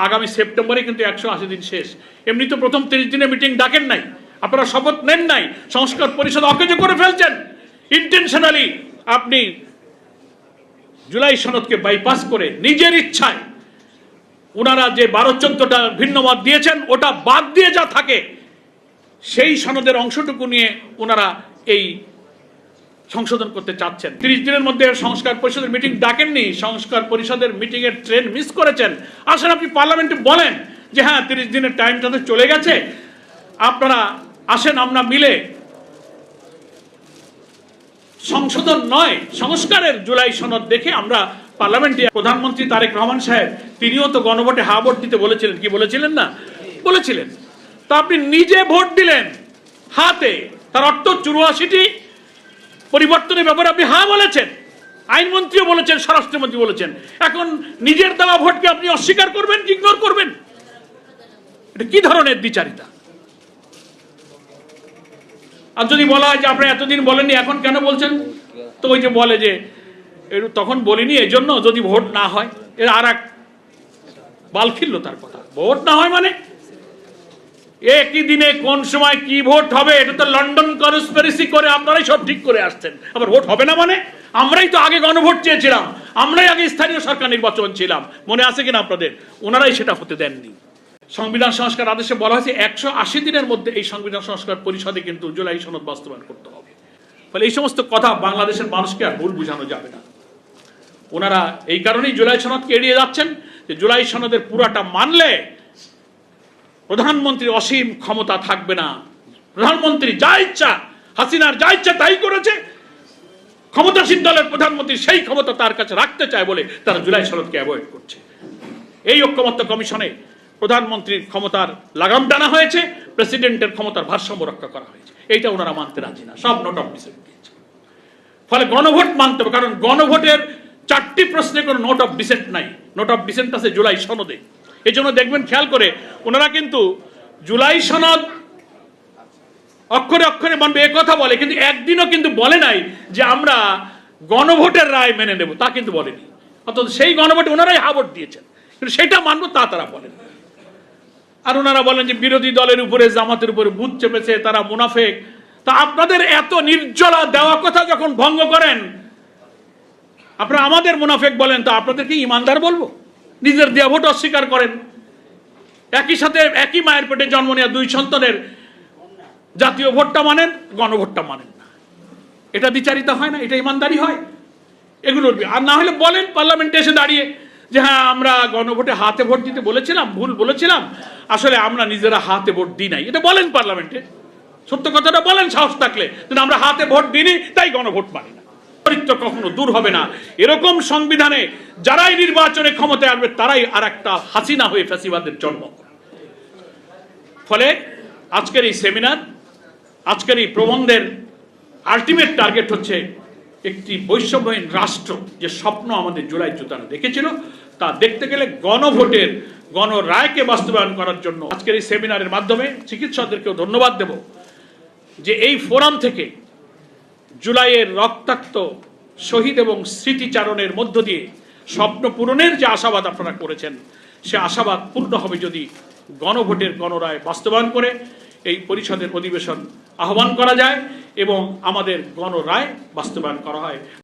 আগামী সেপ্টেম্বরে কিন্তু 180 দিন শেষ। এমনি তো প্রথম 30 দিনে মিটিং ডাকেন নাই, আপনারা শপথ নেন নাই, সংস্কার পরিষদ অকেজো করে ফেলছেন ইন্টেনশনালি। আপনি জুলাই সনদকে বাইপাস করে নিজের ইচ্ছায় ওনারা যে 12-14টা ভিন্ন মত দিয়েছেন ওটা বাদ দিয়ে যা থাকে সেই সনদের অংশটুকু নিয়ে ওনারা এই সংশোধন করতে চাচ্ছেন। 30 দিনের মধ্যে সংস্কার পরিষদের মিটিং ডাকেননি, সংস্কার পরিষদের মিটিং এর ট্রেন মিস করেছেন। আসেন আপনি পার্লামেন্টে বলেন যে হ্যাঁ 30 দিনের টাইমটা তো চলে গেছে, আপনারা আসেন আমরা মিলে সংশোধন নয় সংস্কারের জুলাই সনদ দেখে আমরা পার্লামেন্টে। প্রধানমন্ত্রী তারেক রহমান সাহেব তিনিও তো গণভোটে হা ভোট দিতে বলেছিলেন, কি বলেছিলেন না? বলেছিলেন। তা আপনি নিজে ভোট দিলেন হাতে, তার অর্থ 84টি পরিবর্তনের ব্যাপারে আপনি হ্যাঁ বলেছেন, আইনমন্ত্রীও বলেছেন, স্বরাষ্ট্রমন্ত্রী বলেছেন। এখন নিজের দেওয়া ভোটকে আপনি অস্বীকার করবেন, ইগনোর করবেন? এটা কি ধরনের দ্বিচারিতা? আর যদি বলা হয় যে আপনারা এতদিন বলেননি এখন কেন বলছেন, তো ওই যে বলে যে তখন বলিনি এই জন্য যদি ভোট না হয়, এর আর এক বাল খিল্ল তার কথা। ভোট না হয় মানে একই দিনে কোন সময় কি ভোট হবে এটা তো লন্ডন কনস্পিরেসি করে আপনারাই সব ঠিক করে আসছেন। আবার ভোট হবে না মানে আমরাই তো আগে গণভোট চেয়েছিলাম, আমরাই আগে স্থানীয় সরকার নির্বাচন ছিলাম, মনে আছে কিনা আপনাদের? ওনারাই সেটা হতে দেননি। সংবিধান সংস্কার আদেশে বলা হয়েছে 180 দিনের মধ্যে এই সংবিধান সংস্কার পরিষদে কিন্তু জুলাই সনদ বাস্তবায়ন করতে হবে। ফলে এই সমস্ত কথা বাংলাদেশের মানুষকে আর ভুল বোঝানো যাবে না। ওনারা এই কারণেই জুলাই সনদকে এড়িয়ে যাচ্ছেন যে জুলাই সনদের পুরাটা মানলে প্রধানমন্ত্রীর অসীম ক্ষমতা থাকবে না। প্রধানমন্ত্রী যা ইচ্ছা, হাসিনার যা ইচ্ছা তাই করেছে, ক্ষমতাসীন দলের প্রধানমন্ত্রী সেই ক্ষমতা তার কাছে রাখতে চায় বলে তারা জুলাই সনদকে অ্যাভয়েড করছে। এই ঐক্যমত্য কমিশনে প্রধানমন্ত্রীর ক্ষমতার লাগাম টানা হয়েছে, প্রেসিডেন্টের ক্ষমতার ভারসাম্য রক্ষা করা হয়েছে। এইটা ওনারা মানতে রাজি না, সব নোট অফ ডিসেন্ট দিয়েছে। ফলে গণভোট মানতে হবে, কারণ গণভোটের 4টি প্রশ্নে কোনো নোট অফ ডিসেন্ট নাই। নোট অফ ডিসেন্ট আছে জুলাই সনদে। এই জন্য দেখবেন খেয়াল করে ওনারা কিন্তু জুলাই সনদ অক্ষরে অক্ষরে মানবে এ কথা বলে, কিন্তু একদিনও কিন্তু বলে নাই যে আমরা গণভোটের রায় মেনে নেব, তা কিন্তু বলেনি। অর্থাৎ সেই গণভোটে ওনারাই হা ভোট দিয়েছেন, কিন্তু সেটা মানবো তা তারা বলেন। আর ওনারা বলেন যে বিরোধী দলের উপরে জামাতের উপরে ভূত চেপেছে, তারা মুনাফেক। তা আপনাদের এত নির্জলা দেওয়া কথা যখন ভঙ্গ করেন, আপনারা আমাদের মুনাফেক বলেন, তা আপনাদেরকে ইমানদার বলবো? নিজের দেয়া ভোট অস্বীকার করেন, একই সাথে একই মায়ের পেটে জন্ম নেওয়া 2 সন্তানের জাতীয় ভোটটা মানেন, গণভোটটা মানেন না। এটা দ্বিচারিতা হয় না? এটা ইমানদারি হয়? এগুলোর আর না হলে বলেন পার্লামেন্টে এসে দাঁড়িয়ে যে হ্যাঁ আমরা গণভোটে হাতে ভোট দিতে বলেছিলাম, ভুল বলেছিলাম, আসলে আমরা নিজেরা হাতে ভোট দিই নাই। এটা বলেন পার্লামেন্টে, সত্য কথাটা বলেন সাহস থাকলে, কিন্তু আমরা হাতে ভোট দিইনি তাই গণভোট মানি না। চরিত্র কখনো দূর হবে না। এরকম সংবিধানে যারাই নির্বাচনে ক্ষমতায় আসবে তারাই আর একটা হাসিনা হয়ে ফ্যাসিবাদের জন্ম। ফলে আজকের এই সেমিনার, আজকের এই প্রবন্ধের আলটিমেট টার্গেট হচ্ছে একটি বৈষম্যহীন রাষ্ট্র যে স্বপ্ন আমাদের জুলাই যোদ্ধারা দেখেছিল, তা দেখতে গেলে গণভোটের গণরায়কে বাস্তবায়ন করার জন্য আজকের এই সেমিনারের মাধ্যমে চিকিৎসকদেরকেও ধন্যবাদ দেব যে এই ফোরাম থেকে জুলাইয়ের রক্তাক্ত শহীদ এবং স্মৃতিচারণের মধ্য দিয়ে স্বপ্ন পূরণের যে আশাবাদ আপনারা করেছেন, সে আশাবাদ পূর্ণ হবে যদি গণভোটের গণরায় বাস্তবায়ন করে এই পরিষদের অধিবেশন আহ্বান করা যায় এবং আমাদের গণরায় বাস্তবায়ন করা হয়।